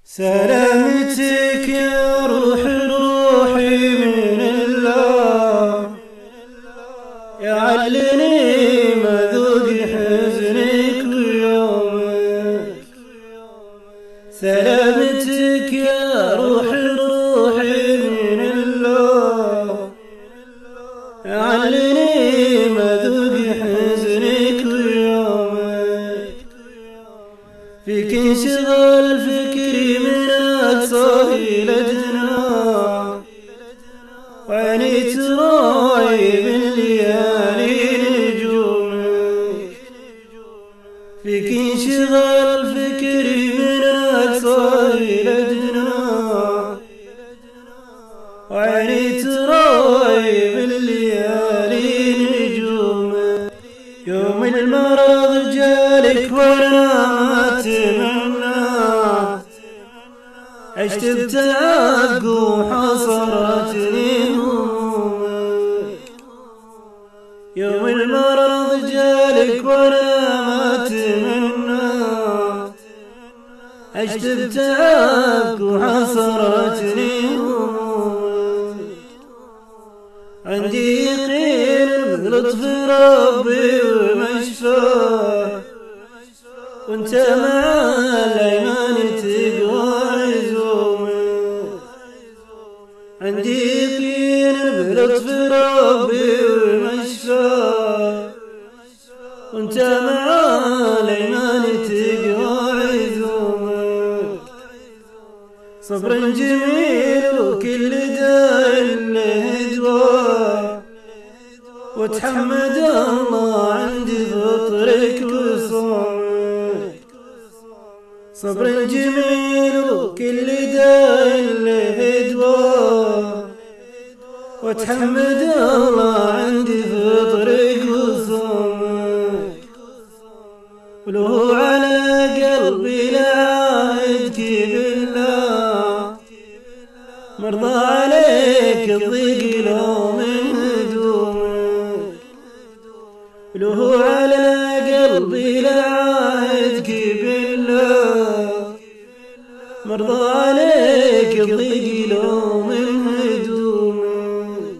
سلامتك يا روح روحي من الله، يعلني مذوق حزنك ويومك. سلامتك يا روح روحي من الله، يعلني مذوق حزنك ويومك. فيك انشغل فكري من أقصى ليلتنا، وعيني تراعي بالليالي نجومك. فيك انشغل فكري من أقصى ليلتنا، وعيني تراعي بالليالي نجومك. يوم المرض جالك وانا ما اتمنى، عشت بتعب وحصرتني همومك. يوم المرض جالك وانا ما اتمنى، عشت بتعب وحصرتني همومك. عندي يقين بلطف ربي ومشفاه، وانت مع الايمان تقوى عزومك. عندي يقين بلطف ربي ومشفاه، وانت مع الايمان تقوى عزومك. صبر جميل وكل داء له دواء، وتحمد الله عند فطرك وصومك. صبر جميل وكل داء له دواء، وتحمد الله عند فطرك وصومك. ولو على قلبي لعهدك بالله، مرضى عليك الضيق لو من هدومك. ولو على قلبي لعهدك بالله، مرضى عليك الضيق لو من هدومك.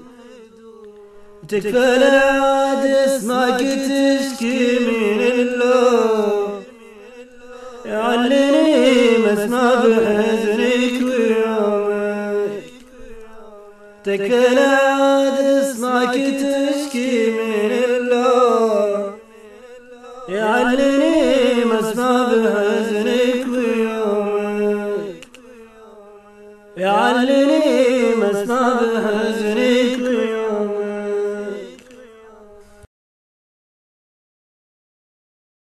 تكفى العاد اسمعك تشكي من الله، يعلني مسمع بحزنك ويومك. تكفى العاد اسمعك تشكي من الله، يعلني مسمع بحزنك ويومك. يعلني مسمع بحزنك ويومك.